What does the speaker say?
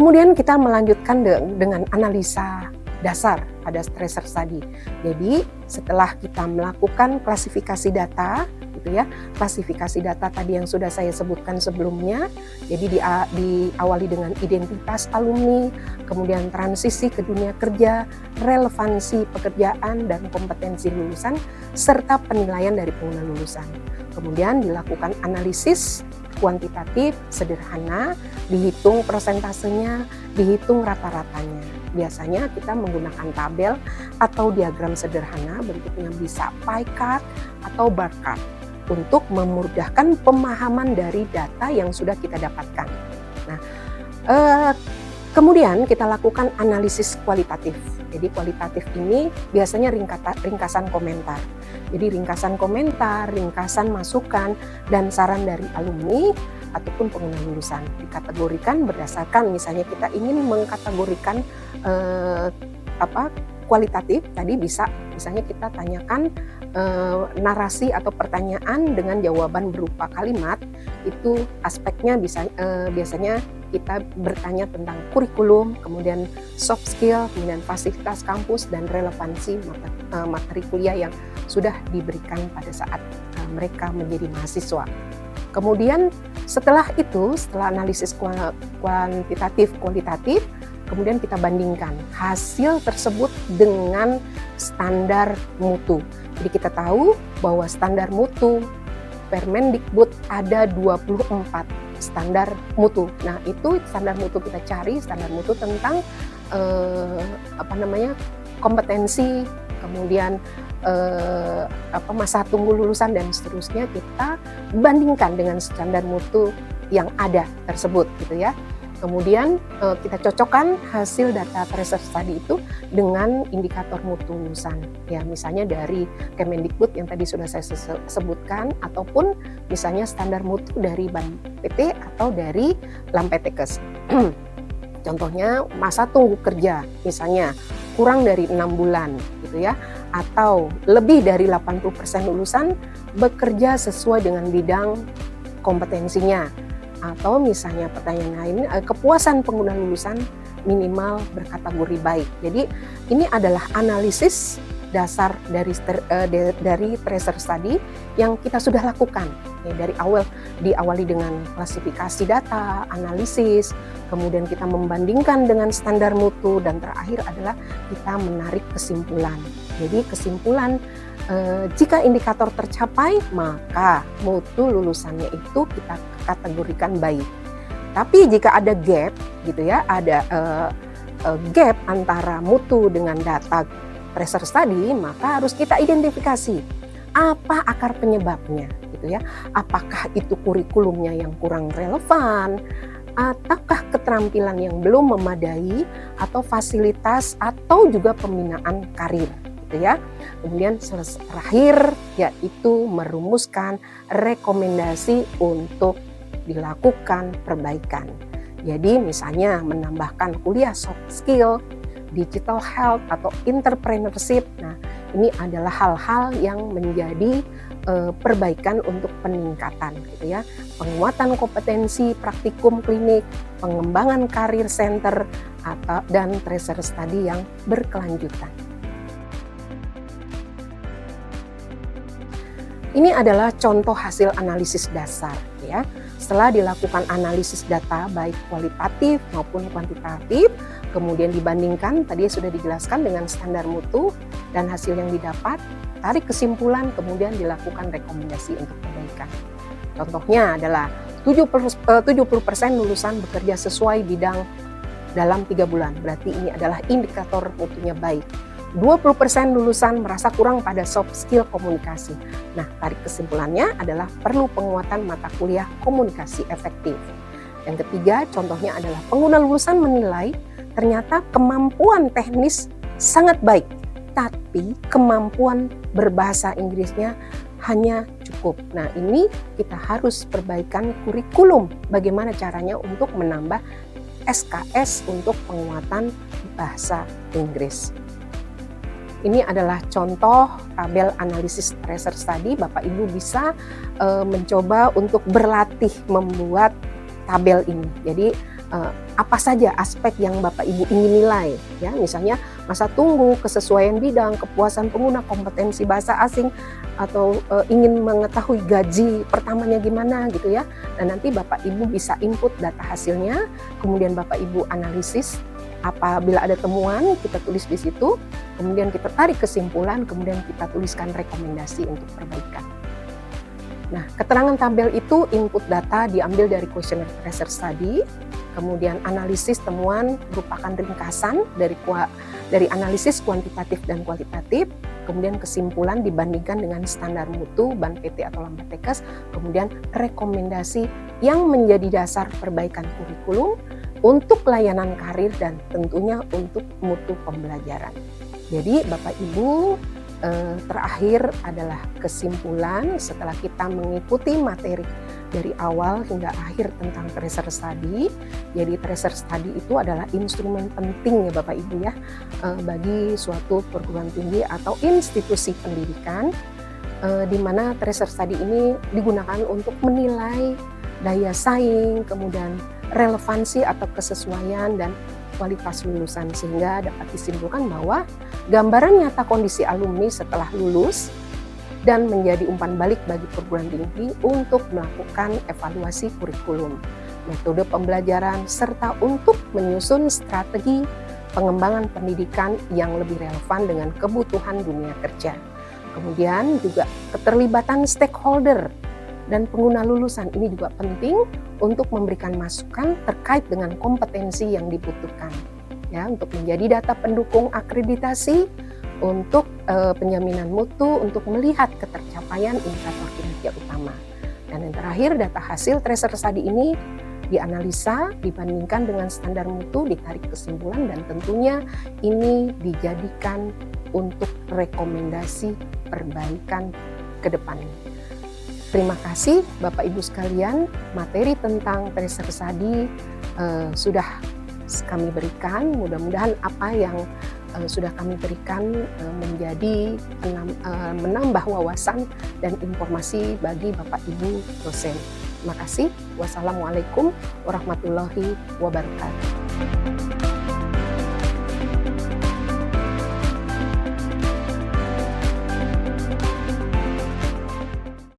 Kemudian kita melanjutkan dengan analisa dasar pada tracer study. Jadi setelah kita melakukan klasifikasi data, gitu ya, klasifikasi data tadi yang sudah saya sebutkan sebelumnya. Jadi diawali dengan identitas alumni, kemudian transisi ke dunia kerja, relevansi pekerjaan dan kompetensi lulusan, serta penilaian dari pengguna lulusan. Kemudian dilakukan analisis kuantitatif sederhana, dihitung persentasenya, dihitung rata-ratanya. Biasanya kita menggunakan tabel atau diagram sederhana, bentuknya bisa pie chart atau bar chart untuk memudahkan pemahaman dari data yang sudah kita dapatkan. Nah, kemudian kita lakukan analisis kualitatif. Jadi kualitatif ini biasanya ringkasan komentar. Jadi ringkasan komentar, ringkasan masukan, dan saran dari alumni ataupun pengguna lulusan dikategorikan berdasarkan, misalnya kita ingin mengkategorikan kualitatif, tadi bisa misalnya kita tanyakan narasi atau pertanyaan dengan jawaban berupa kalimat, itu aspeknya biasanya kita bertanya tentang kurikulum, kemudian soft skill, kemudian fasilitas kampus, dan relevansi materi kuliah yang sudah diberikan pada saat mereka menjadi mahasiswa. Kemudian setelah itu, setelah analisis kuantitatif, kualitatif, kemudian kita bandingkan hasil tersebut dengan standar mutu. Jadi kita tahu bahwa standar mutu Permendikbud ada 24 standar mutu. Nah, itu standar mutu kita cari, standar mutu tentang kompetensi, kemudian masa tunggu lulusan dan seterusnya, kita bandingkan dengan standar mutu yang ada tersebut, gitu ya. Kemudian kita cocokkan hasil data tracer study itu dengan indikator mutu lulusan. Ya, misalnya dari Kemendikbud yang tadi sudah saya sebutkan, ataupun misalnya standar mutu dari BAN PT atau dari Lampetekes. Contohnya masa tunggu kerja, misalnya kurang dari 6 bulan, gitu ya, atau lebih dari 80% lulusan bekerja sesuai dengan bidang kompetensinya. Atau misalnya pertanyaan lain, kepuasan pengguna lulusan minimal berkategori baik. Jadi ini adalah analisis dasar dari tracer study yang kita sudah lakukan. Ya, dari awal diawali dengan klasifikasi data, analisis, kemudian kita membandingkan dengan standar mutu, dan terakhir adalah kita menarik kesimpulan. Jadi kesimpulan, jika indikator tercapai, maka mutu lulusannya itu kita kategorikan baik. Tapi jika ada gap, gitu ya, ada gap antara mutu dengan data tracer study, maka harus kita identifikasi apa akar penyebabnya, gitu ya. Apakah itu kurikulumnya yang kurang relevan, ataukah keterampilan yang belum memadai, atau fasilitas, atau juga pembinaan karir, gitu ya. Kemudian terakhir yaitu merumuskan rekomendasi untuk dilakukan perbaikan. Jadi misalnya menambahkan kuliah soft skill, digital health, atau entrepreneurship. Nah, ini adalah hal-hal yang menjadi perbaikan untuk peningkatan, gitu ya. Penguatan kompetensi praktikum klinik, pengembangan karir center, dan tracer study yang berkelanjutan. Ini adalah contoh hasil analisis dasar, ya. Setelah dilakukan analisis data baik kualitatif maupun kuantitatif, kemudian dibandingkan, tadi sudah dijelaskan dengan standar mutu dan hasil yang didapat, tarik kesimpulan, kemudian dilakukan rekomendasi untuk perbaikan. Contohnya adalah 70% lulusan bekerja sesuai bidang dalam 3 bulan, berarti ini adalah indikator mutunya baik. 20% lulusan merasa kurang pada soft skill komunikasi. Nah, tarik kesimpulannya adalah perlu penguatan mata kuliah komunikasi efektif. Yang ketiga, contohnya adalah pengguna lulusan menilai ternyata kemampuan teknis sangat baik, tapi kemampuan berbahasa Inggrisnya hanya cukup. Nah, ini kita harus perbaikan kurikulum. Bagaimana caranya untuk menambah SKS untuk penguatan bahasa Inggris. Ini adalah contoh tabel analisis tracer study. Bapak Ibu bisa mencoba untuk berlatih membuat tabel ini. Jadi apa saja aspek yang Bapak Ibu ingin nilai, ya, misalnya masa tunggu, kesesuaian bidang, kepuasan pengguna, kompetensi bahasa asing, atau ingin mengetahui gaji pertamanya gimana gitu ya. Dan nanti Bapak Ibu bisa input data hasilnya, kemudian Bapak Ibu analisis. Apabila ada temuan, kita tulis di situ, kemudian kita tarik kesimpulan, kemudian kita tuliskan rekomendasi untuk perbaikan. Nah, keterangan tabel itu input data diambil dari questionnaire tracer study, kemudian analisis temuan merupakan ringkasan dari analisis kuantitatif dan kualitatif, kemudian kesimpulan dibandingkan dengan standar mutu, BAN PT atau Lambertekes, kemudian rekomendasi yang menjadi dasar perbaikan kurikulum untuk layanan karir dan tentunya untuk mutu pembelajaran. Jadi Bapak Ibu, terakhir adalah kesimpulan setelah kita mengikuti materi dari awal hingga akhir tentang tracer study. Jadi tracer study itu adalah instrumen penting ya Bapak Ibu ya, bagi suatu perguruan tinggi atau institusi pendidikan, di mana tracer study ini digunakan untuk menilai daya saing, kemudian relevansi atau kesesuaian dan kualitas lulusan, sehingga dapat disimpulkan bahwa gambaran nyata kondisi alumni setelah lulus dan menjadi umpan balik bagi perguruan tinggi untuk melakukan evaluasi kurikulum, metode pembelajaran, serta untuk menyusun strategi pengembangan pendidikan yang lebih relevan dengan kebutuhan dunia kerja. Kemudian juga keterlibatan stakeholder dan pengguna lulusan ini juga penting untuk memberikan masukan terkait dengan kompetensi yang dibutuhkan, ya, untuk menjadi data pendukung akreditasi, untuk penjaminan mutu, untuk melihat ketercapaian indikator kinerja utama. Dan yang terakhir, data hasil tracer study ini dianalisa, dibandingkan dengan standar mutu, ditarik kesimpulan, dan tentunya ini dijadikan untuk rekomendasi perbaikan ke depannya. Terima kasih Bapak Ibu sekalian, materi tentang tracer study sudah kami berikan. Mudah-mudahan apa yang sudah kami berikan menjadi menambah wawasan dan informasi bagi Bapak Ibu dosen. Terima kasih. Wassalamualaikum warahmatullahi wabarakatuh.